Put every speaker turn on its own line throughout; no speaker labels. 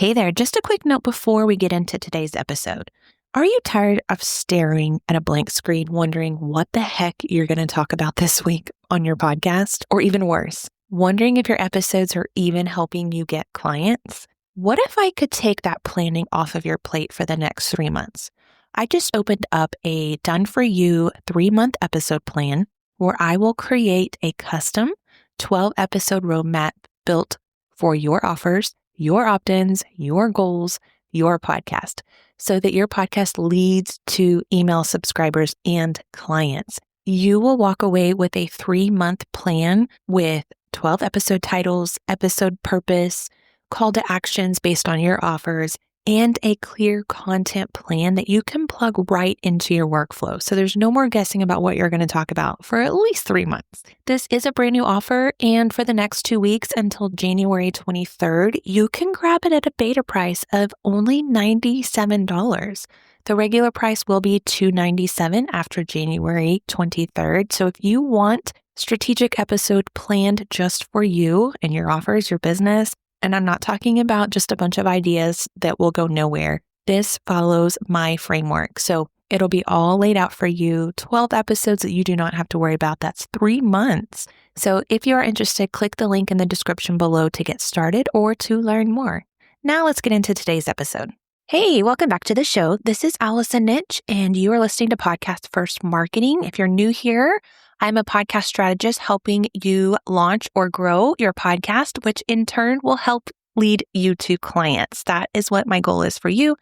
Hey there, just a quick note before we get into today's episode. Are you tired of staring at a blank screen, wondering what the heck you're going to talk about this week on your podcast? Or even worse, wondering if your episodes are even helping you get clients? What if I could take that planning off of your plate for the next 3 months? I just opened up a done-for-you 3-month episode plan where I will create a custom 12-episode roadmap built for your offers, your opt-ins, your goals, your podcast, so that your podcast leads to email subscribers and clients. You will walk away with a 3-month plan with 12 episode titles, episode purpose, call to actions based on your offers, and a clear content plan that you can plug right into your workflow. So there's no more guessing about what you're going to talk about for at least 3 months. This is a brand new offer, and for the next 2 weeks until January 23rd, you can grab it at a beta price of only $97. The regular price will be $297 after January 23rd. So if you want strategic episode planned just for you and your offers, your business, and I'm not talking about just a bunch of ideas that will go nowhere. This follows my framework. So it'll be all laid out for you, 12 episodes that you do not have to worry about. That's 3 months. So if you are interested, click the link in the description below to get started or to learn more. Now let's get into today's episode. Hey, welcome back to the show. This is Allison, and you are listening to Podcast First Marketing. If you're new here, I'm a podcast strategist helping you launch or grow your podcast, which in turn will help lead you to clients. That is what my goal is for you,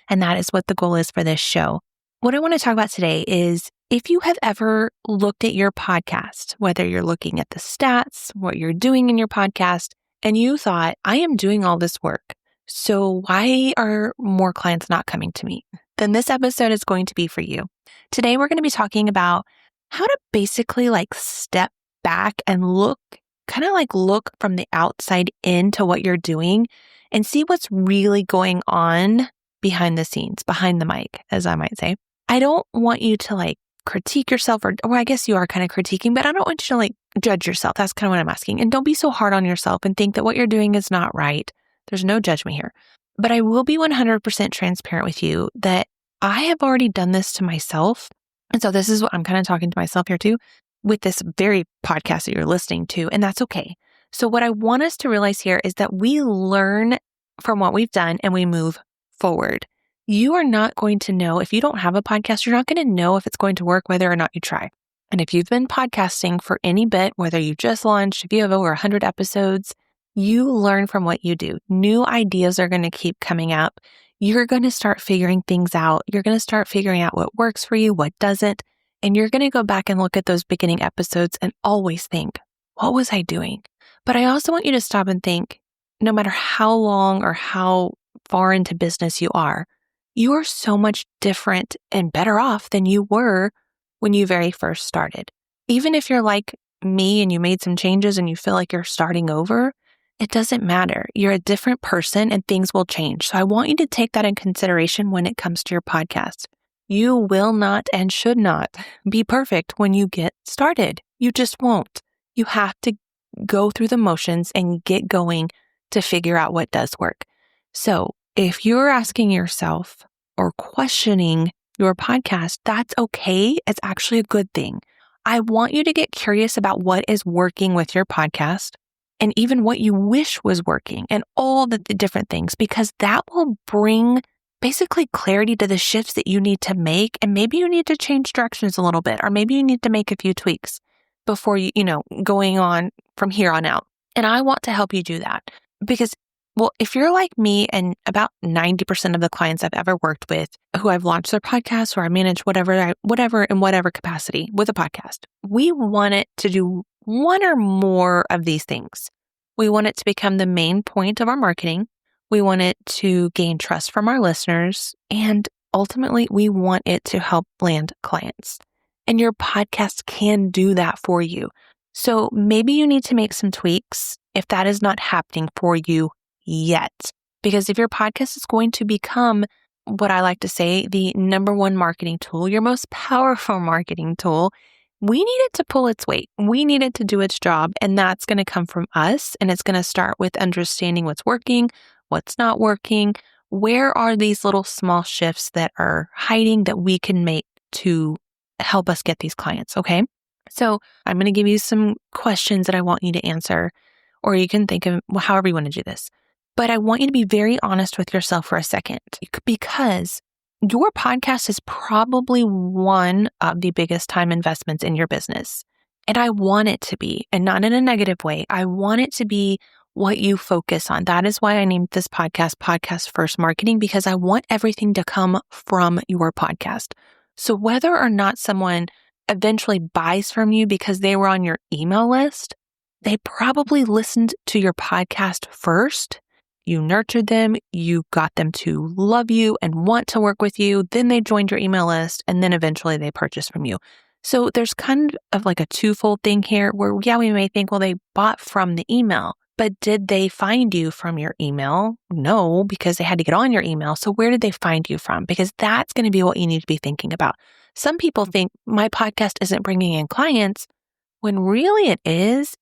and that is what the goal is for this show. What I want to talk about today is if you have ever looked at your podcast, whether you're looking at the stats, what you're doing in your podcast, and you thought, I am doing all this work, so why are more clients not coming to me? Then this episode is going to be for you. Today, we're going to be talking about how to basically step back and look from the outside into what you're doing and see what's really going on behind the scenes, behind the mic, as I might say. I don't want you to critique yourself or I guess you are kind of critiquing, but I don't want you to judge yourself. That's kind of what I'm asking. And don't be so hard on yourself and think that what you're doing is not right. There's no judgment here. But I will be 100% transparent with you that I have already done this to myself. And so this is what I'm kind of talking to myself here too, with this very podcast that you're listening to, and that's okay. So what I want us to realize here is that we learn from what we've done and we move forward. You are not going to know, if you don't have a podcast, you're not going to know if it's going to work whether or not you try. And if you've been podcasting for any bit, whether you just launched, if you have over 100 episodes, you learn from what you do. New ideas are going to keep coming up. You're going to start figuring things out. You're going to start figuring out what works for you, what doesn't. And you're going to go back and look at those beginning episodes and always think, what was I doing? But I also want you to stop and think, no matter how long or how far into business you are so much different and better off than you were when you very first started. Even if you're like me and you made some changes and you feel like you're starting over, it doesn't matter. You're a different person and things will change. So I want you to take that in consideration when it comes to your podcast. You will not and should not be perfect when you get started. You just won't. You have to go through the motions and get going to figure out what does work. So if you're asking yourself or questioning your podcast, that's okay. It's actually a good thing. I want you to get curious about what is working with your podcast and even what you wish was working and all the different things, because that will bring basically clarity to the shifts that you need to make. And maybe you need to change directions a little bit, or maybe you need to make a few tweaks before going on from here on out. And I want to help you do that because, if you're like me and about 90% of the clients I've ever worked with who I've launched their podcasts or I manage whatever in whatever capacity with a podcast, we want it to do one or more of these things. We want it to become the main point of our marketing. We want it to gain trust from our listeners. And ultimately, we want it to help land clients. And your podcast can do that for you. So maybe you need to make some tweaks if that is not happening for you yet. Because if your podcast is going to become what I like to say, the number one marketing tool, your most powerful marketing tool, we need it to pull its weight. We need it to do its job. And that's going to come from us. And it's going to start with understanding what's working, what's not working. Where are these little small shifts that are hiding that we can make to help us get these clients? Okay. So I'm going to give you some questions that I want you to answer, or you can think of however you want to do this. But I want you to be very honest with yourself for a second, because your podcast is probably one of the biggest time investments in your business. And I want it to be, and not in a negative way. I want it to be what you focus on. That is why I named this podcast Podcast First Marketing, because I want everything to come from your podcast. So whether or not someone eventually buys from you because they were on your email list, they probably listened to your podcast first. You nurtured them, you got them to love you and want to work with you. Then they joined your email list, and then eventually they purchased from you. So there's kind of like a twofold thing here where, yeah, we may think, well, they bought from the email, but did they find you from your email? No, because they had to get on your email. So where did they find you from? Because that's going to be what you need to be thinking about. Some people think my podcast isn't bringing in clients, when really it is.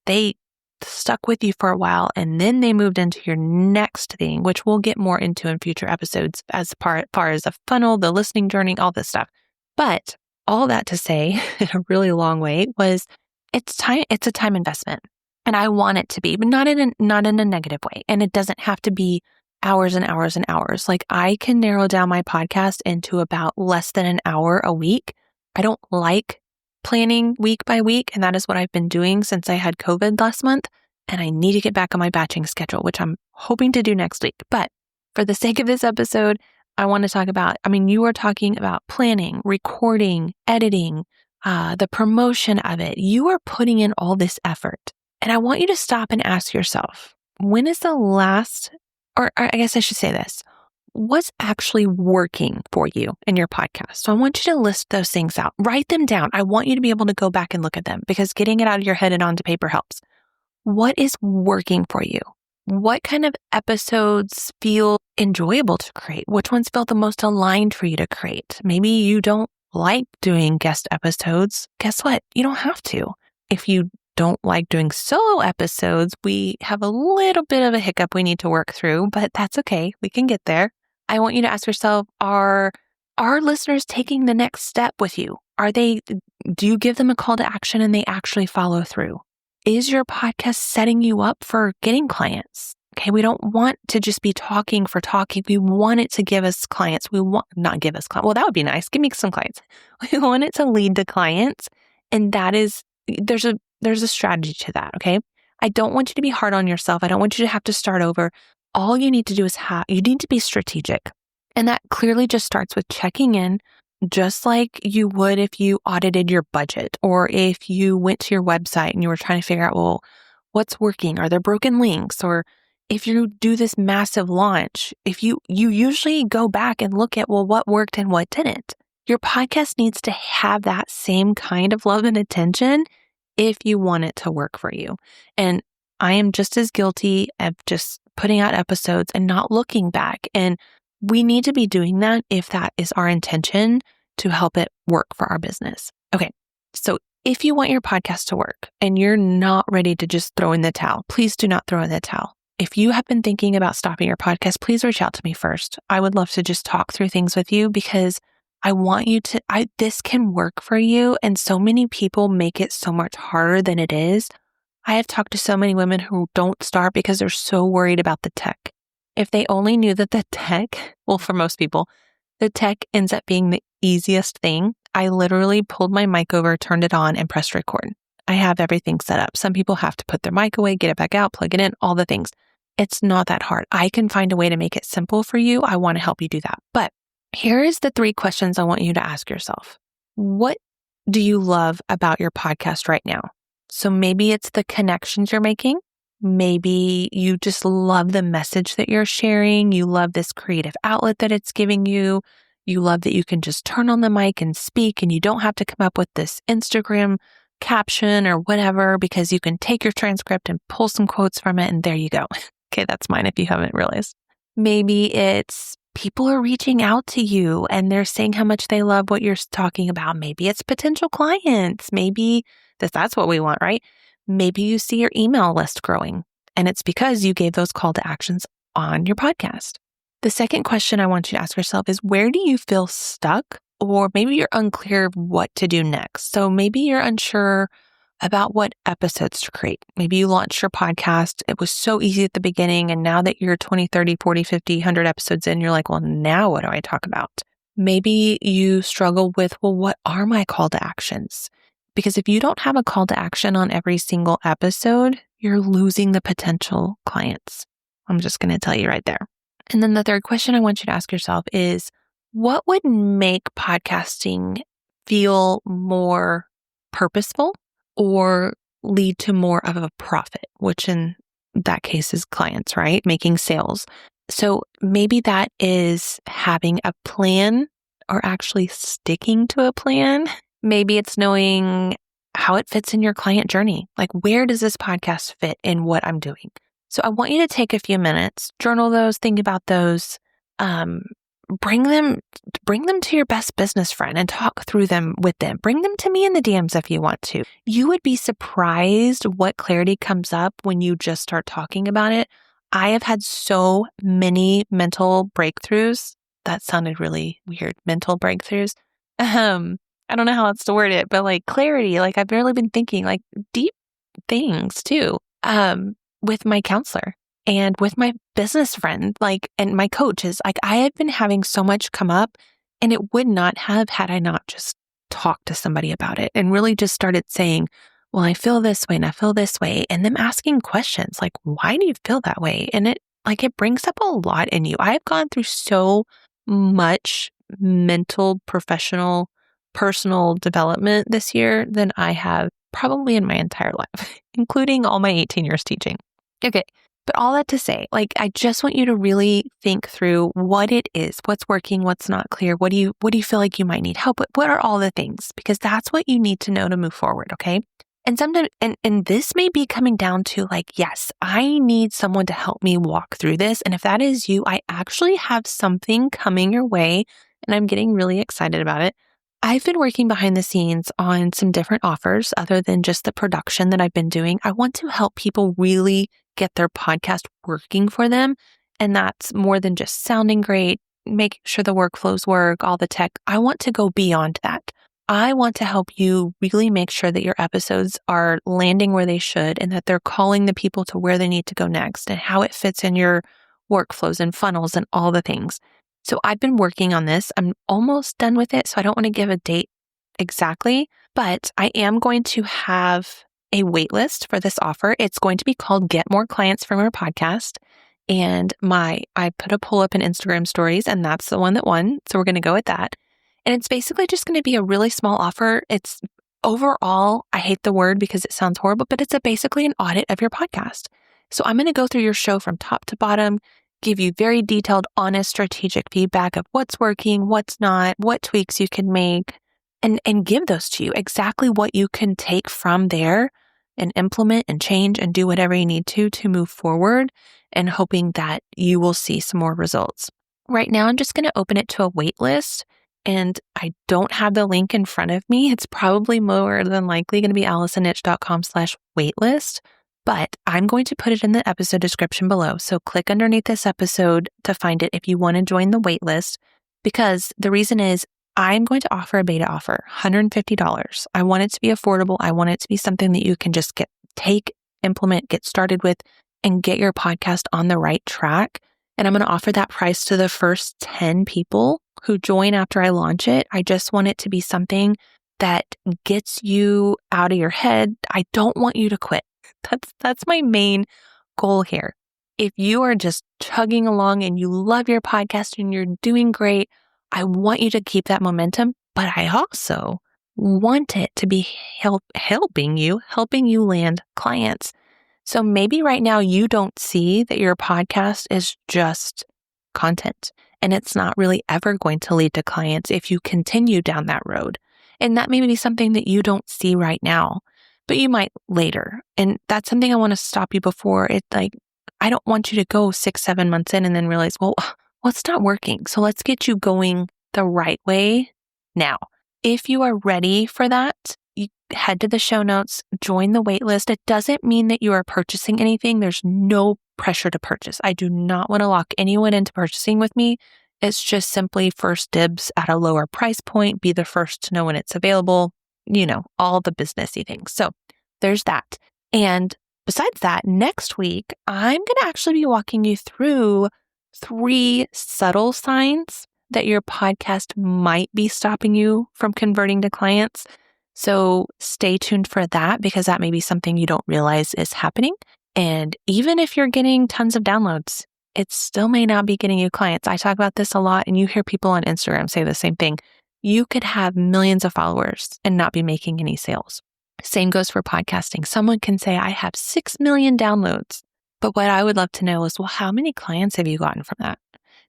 They stuck with you for a while, and then they moved into your next thing, which we'll get more into in future episodes as far as the funnel, the listening journey, all this stuff. But all that to say, in a really long way, was it's a time investment. And I want it to be, but not in a negative way. And it doesn't have to be hours and hours and hours. Like, I can narrow down my podcast into about less than an hour a week. I don't like planning week by week, and that is what I've been doing since I had COVID last month. And I need to get back on my batching schedule, which I'm hoping to do next week. But for the sake of this episode, I want to talk about, you are talking about planning, recording, editing, the promotion of it. You are putting in all this effort. And I want you to stop and ask yourself, when is the last, or I guess I should say this, what's actually working for you in your podcast? So I want you to list those things out, write them down. I want you to be able to go back and look at them, because getting it out of your head and onto paper helps. What is working for you? What kind of episodes feel enjoyable to create? Which ones feel the most aligned for you to create? Maybe you don't like doing guest episodes. Guess what? You don't have to. If you don't like doing solo episodes, we have a little bit of a hiccup we need to work through, but that's okay. We can get there. I want you to ask yourself, are listeners taking the next step with you? Do you give them a call to action and they actually follow through? Is your podcast setting you up for getting clients? Okay, we don't want to just be talking for talking. We want it to give us clients. Not give us clients. Well, that would be nice. Give me some clients. We want it to lead to clients. And there's a strategy to that, okay? I don't want you to be hard on yourself. I don't want you to have to start over. All you need to do is you need to be strategic. And that clearly just starts with checking in, just like you would if you audited your budget, or if you went to your website and you were trying to figure out, well, what's working? Are there broken links? Or if you do this massive launch, if you usually go back and look at, well, what worked and what didn't. Your podcast needs to have that same kind of love and attention if you want it to work for you. And I am just as guilty of just putting out episodes and not looking back. And we need to be doing that if that is our intention to help it work for our business. Okay, so if you want your podcast to work and you're not ready to just throw in the towel, please do not throw in the towel. If you have been thinking about stopping your podcast, please reach out to me first. I would love to just talk through things with you, because I want you to, this can work for you. And so many people make it so much harder than it is. I have talked to so many women who don't start because they're so worried about the tech. If they only knew that the tech, well, for most people, the tech ends up being the easiest thing. I literally pulled my mic over, turned it on, and pressed record. I have everything set up. Some people have to put their mic away, get it back out, plug it in, all the things. It's not that hard. I can find a way to make it simple for you. I want to help you do that. But here is the 3 questions I want you to ask yourself. What do you love about your podcast right now? So maybe it's the connections you're making. Maybe you just love the message that you're sharing. You love this creative outlet that it's giving you. You love that you can just turn on the mic and speak, and you don't have to come up with this Instagram caption or whatever, because you can take your transcript and pull some quotes from it, and there you go. Okay, that's mine if you haven't realized. Maybe it's people are reaching out to you and they're saying how much they love what you're talking about. Maybe it's potential clients. Maybe that's what we want, right? Maybe you see your email list growing, and it's because you gave those call to actions on your podcast. The second question I want you to ask yourself is, where do you feel stuck? Or maybe you're unclear of what to do next. So maybe you're unsure about what episodes to create. Maybe you launched your podcast. It was so easy at the beginning. And now that you're 20, 30, 40, 50, 100 episodes in, you're like, well, now what do I talk about? Maybe you struggle with, well, what are my call to actions? Because if you don't have a call to action on every single episode, you're losing the potential clients. I'm just going to tell you right there. And then the third question I want you to ask yourself is, what would make podcasting feel more purposeful or lead to more of a profit, which in that case is clients, right? Making sales. So maybe that is having a plan or actually sticking to a plan. Maybe it's knowing how it fits in your client journey. Like, where does this podcast fit in what I'm doing? So I want you to take a few minutes, journal those, think about those, bring them to your best business friend and talk through them with them. Bring them to me in the DMs if you want to. You would be surprised what clarity comes up when you just start talking about it. I have had so many mental breakthroughs. That sounded really weird. Mental breakthroughs. I don't know how else to word it, but like clarity, like I've really been thinking like deep things too. With my counselor and with my business friend, like, and my coaches, like I have been having so much come up, and it would not have had I not just talked to somebody about it and really just started saying, well, I feel this way and I feel this way. And them asking questions like, why do you feel that way? And it brings up a lot in you. I've gone through so much mental, professional, personal development this year than I have probably in my entire life, including all my 18 years teaching. Okay. But all that to say, like, I just want you to really think through what it is, what's working, what's not clear. What do you feel like you might need help with? What are all the things? Because that's what you need to know to move forward. Okay. And sometimes, and this may be coming down to like, yes, I need someone to help me walk through this. And if that is you, I actually have something coming your way, and I'm getting really excited about it. I've been working behind the scenes on some different offers other than just the production that I've been doing. I want to help people really get their podcast working for them. And that's more than just sounding great, making sure the workflows work, all the tech. I want to go beyond that. I want to help you really make sure that your episodes are landing where they should and that they're calling the people to where they need to go next and how it fits in your workflows and funnels and all the things. So I've been working on this. I'm almost done with it, so I don't want to give a date exactly, but I am going to have a wait list for this offer. It's going to be called Get More Clients from Your Podcast. And I put a poll up in Instagram stories, and that's the one that won. So we're going to go with that. And it's basically just going to be a really small offer. It's overall, I hate the word because it sounds horrible, but it's basically an audit of your podcast. So I'm going to go through your show from top to bottom, give you very detailed, honest, strategic feedback of what's working, what's not, what tweaks you can make, and give those to you, exactly what you can take from there and implement and change and do whatever you need to move forward, and hoping that you will see some more results. Right now, I'm just going to open it to a wait list, and I don't have the link in front of me. It's probably more than likely going to be allisonnitch.com/waitlist. But I'm going to put it in the episode description below. So click underneath this episode to find it if you want to join the wait list, because the reason is I'm going to offer a beta offer, $150. I want it to be affordable. I want it to be something that you can just implement, get started with, and get your podcast on the right track. And I'm going to offer that price to the first 10 people who join after I launch it. I just want it to be something that gets you out of your head. I don't want you to quit. That's my main goal here. If you are just chugging along and you love your podcast and you're doing great, I want you to keep that momentum, but I also want it to be helping you land clients. So maybe right now you don't see that your podcast is just content and it's not really ever going to lead to clients if you continue down that road. And that may be something that you don't see right now, but you might later. And that's something I want to stop you before. It's like, I don't want you to go 6-7 months in and then realize, well, it's not working. So let's get you going the right way now. If you are ready for that, head to the show notes, join the wait list. It doesn't mean that you are purchasing anything. There's no pressure to purchase. I do not want to lock anyone into purchasing with me. It's just simply first dibs at a lower price point, be the first to know when it's available, all the businessy things. So there's that. And besides that, next week, I'm going to actually be walking you through 3 subtle signs that your podcast might be stopping you from converting to clients. So stay tuned for that, because that may be something you don't realize is happening. And even if you're getting tons of downloads, it still may not be getting you clients. I talk about this a lot, and you hear people on Instagram say the same thing. You could have millions of followers and not be making any sales. Same goes for podcasting. Someone can say, I have 6 million downloads. But what I would love to know is, well, how many clients have you gotten from that?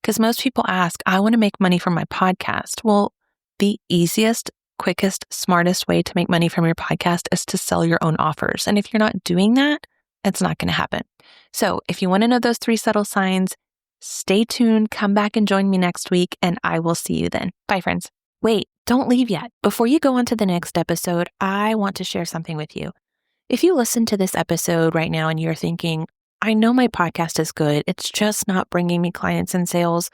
Because most people ask, I want to make money from my podcast. Well, the easiest, quickest, smartest way to make money from your podcast is to sell your own offers. And if you're not doing that, it's not going to happen. So if you want to know those 3 subtle signs, stay tuned, come back and join me next week, and I will see you then. Bye, friends. Wait, don't leave yet. Before you go on to the next episode, I want to share something with you. If you listen to this episode right now and you're thinking, I know my podcast is good, it's just not bringing me clients and sales,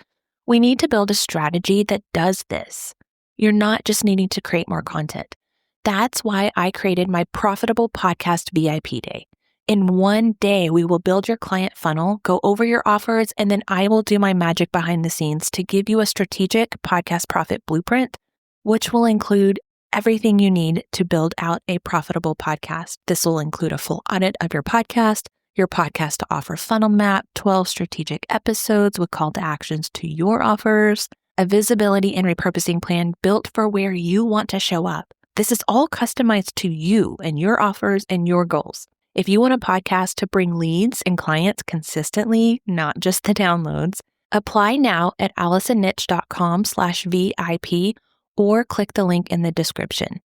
we need to build a strategy that does this. You're not just needing to create more content. That's why I created my Profitable Podcast VIP Day. In one day, we will build your client funnel, go over your offers, and then I will do my magic behind the scenes to give you a strategic podcast profit blueprint, which will include everything you need to build out a profitable podcast. This will include a full audit of your podcast to offer funnel map, 12 strategic episodes with call to actions to your offers, a visibility and repurposing plan built for where you want to show up. This is all customized to you and your offers and your goals. If you want a podcast to bring leads and clients consistently, not just the downloads, apply now at allisonnitch.com/VIP or click the link in the description.